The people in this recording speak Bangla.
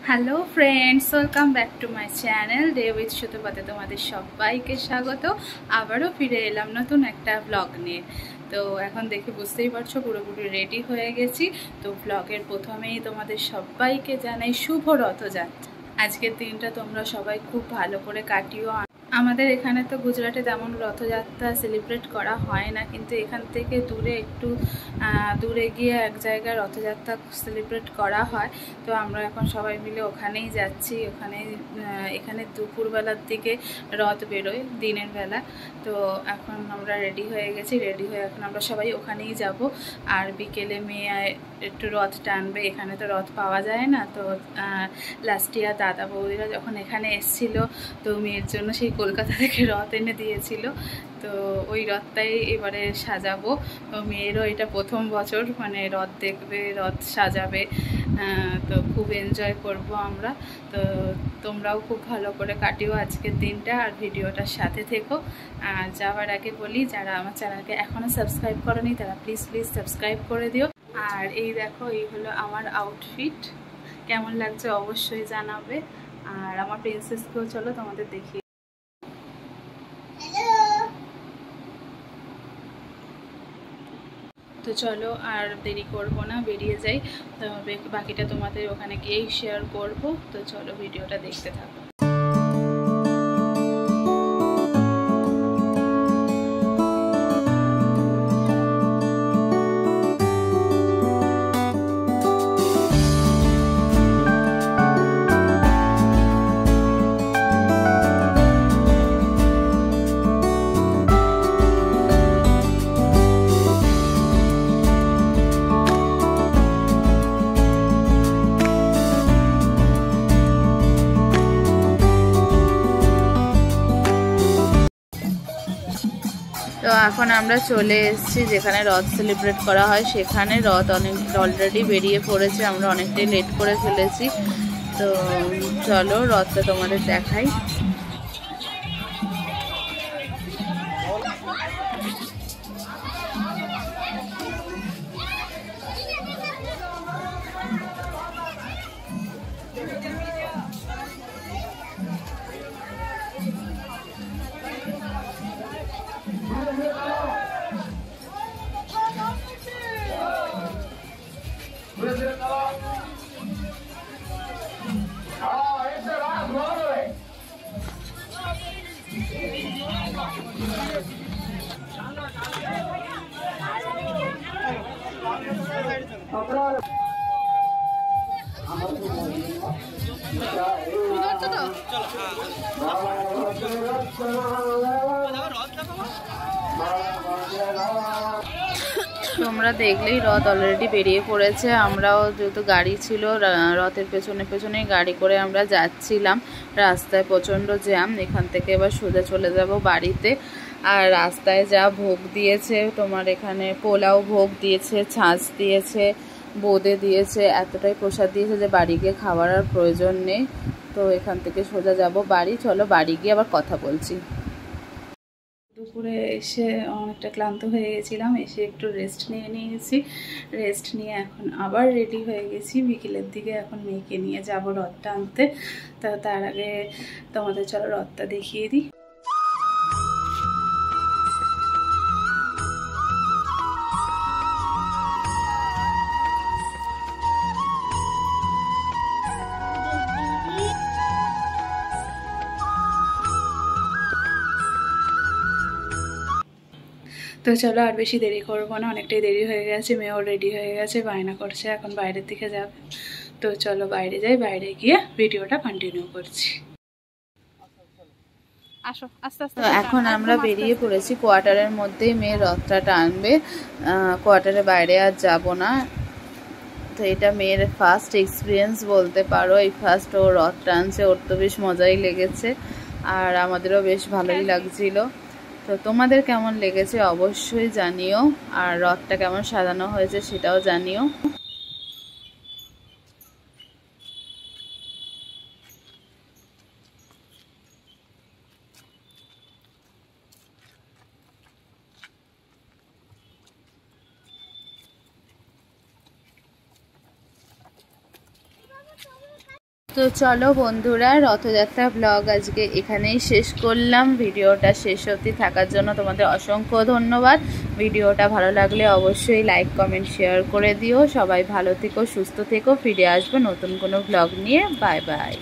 Hello friends, welcome back to my channel day with সুতোপাতে তোমাদের সবাইকে স্বাগত। আবারও ফিরে এলাম নতুন একটা ব্লগ নিয়ে। তো এখন দেখে বুঝতেই পারছো পুরোপুরি রেডি হয়ে গেছি। তো ব্লগের প্রথমেই তোমাদের সবাইকে জানাই শুভ রথযাত্রা। আজকের দিনটা তোমরা সবাই খুব ভালো করে কাটিও। আমাদের এখানে তো গুজরাটে তেমন রথযাত্রা সেলিব্রেট করা হয় না, কিন্তু এখান থেকে একটু দূরে গিয়ে এক জায়গায় রথযাত্রা সেলিব্রেট করা হয়। তো আমরা এখন সবাই মিলে ওখানেই যাচ্ছি। এখানে দুপুরবেলার দিকে রথ বেরোয়, দিনের বেলা। তো এখন আমরা রেডি হয়ে গেছি, রেডি হয়ে এখন আমরা সবাই ওখানেই যাব। আর বিকেলে মেয়ে একটু রথ টানবে, এখানে তো রথ পাওয়া যায় না। তো লাস্ট ইয়ার দাদা বৌদিরা যখন এখানে এসেছিলো, তো মেয়ের জন্য সেই কলকাতা থেকে রথ এনে দিয়েছিল। তো ওই রথটাই এবারে সাজাবো। মেয়েরও এটা প্রথম বছর, মানে রথ দেখবে, রথ সাজাবে। তো খুব এনজয় করব আমরা। তো তোমরাও খুব ভালো করে কাটিও আজকের দিনটা, আর ভিডিওটার সাথে থেকো। আর যাওয়ার আগে বলি, যারা আমার চ্যানেলকে এখনও সাবস্ক্রাইব করোনি তারা প্লিজ সাবস্ক্রাইব করে দিও। আর এই দেখো, এই হলো আমার আউটফিট। কেমন লাগছে অবশ্যই জানাবে। আর আমার প্রিন্সেসকেও চলো তোমাদের দেখি। তো চলো আর দেরি করব না, বেরিয়ে যাই। তবে বাকিটা তোমাদের ওখানে গিয়েই শেয়ার করব। তো চলো ভিডিওটা দেখতে থাকো। তো এখন আমরা চলে এসেছি যেখানে রথ সেলিব্রেট করা হয়, সেখানে রথ অলরেডি বেরিয়ে পড়েছে। আমরা অনেকটাই লেট করে ফেলেছি। তো চলো রথটা তোমাদের দেখাই। তোমরা দেখলেই রথ অলরেডি বেরিয়ে পড়েছে। আমরাও যেহেতু গাড়ি ছিল, রথের পেছনেই গাড়ি করে আমরা যাচ্ছিলাম। রাস্তায় প্রচণ্ড জ্যাম। এখান থেকে এবার সোজা চলে যাব বাড়িতে। আর রাস্তায় যা ভোগ দিয়েছে, তোমার এখানে পোলাও ভোগ দিয়েছে, ছাঁচ দিয়েছে, বোঁদে দিয়েছে, এতটাই প্রসাদ দিয়েছে যে বাড়ি গিয়ে খাওয়ার আর প্রয়োজন নেই। তো এখান থেকে সোজা যাব বাড়ি। চলো বাড়ি গিয়ে আবার কথা বলছি। দুপুরে এসে অনেকটা ক্লান্ত হয়ে গেছিলাম, এসে একটু রেস্ট নিয়েছি। রেস্ট নিয়ে এখন আবার রেডি হয়ে গেছি। বিকেলের দিকে এখন মেয়েকে নিয়ে যাব রথটা আনতে। তো তার আগে তোমাদের চলো রথটা দেখিয়ে দিই। তো চলো আর বেশি দেরি করবো না, অনেকটাই দেরি হয়ে গেছে। মেয়েও রেডি হয়ে গেছে, বায়না করছে এখন বাইরের দিকে যাবে। তো চলো বাইরে যাই, বাইরে গিয়ে ভিডিওটা কন্টিনিউ করছি। আসো আস্তে আস্তে। এখন আমরা বেরিয়ে পড়েছি। কোয়ার্টারের মধ্যেই মেয়ে রথটা টানবে, কোয়ার্টারের বাইরে আর যাব না। তো এটা মেয়ের ফার্স্ট এক্সপিরিয়েন্স বলতে পারো। এই ফার্স্ট ও রথ টানছে, ওর তো বেশ মজাই লেগেছে, আর আমাদেরও বেশ ভালোই লাগছিল। তো তোমাদের কেমন লেগেছে অবশ্যই জানিও, আর রথটা কেমন সাজানো হয়েছে সেটাও জানিও। তো চলো বন্ধুরা, রথযাত্রা ব্লগ আজকে এখানেই শেষ করলাম। ভিডিওটা শেষ অবধি থাকার জন্য তোমাদের অসংখ্য ধন্যবাদ। ভিডিওটা ভালো লাগলে অবশ্যই লাইক কমেন্ট শেয়ার করে দিও। সবাই ভালো থেকো, সুস্থ থেকো। ফিরে আসবো নতুন কোনো ব্লগ নিয়ে। Bye bye.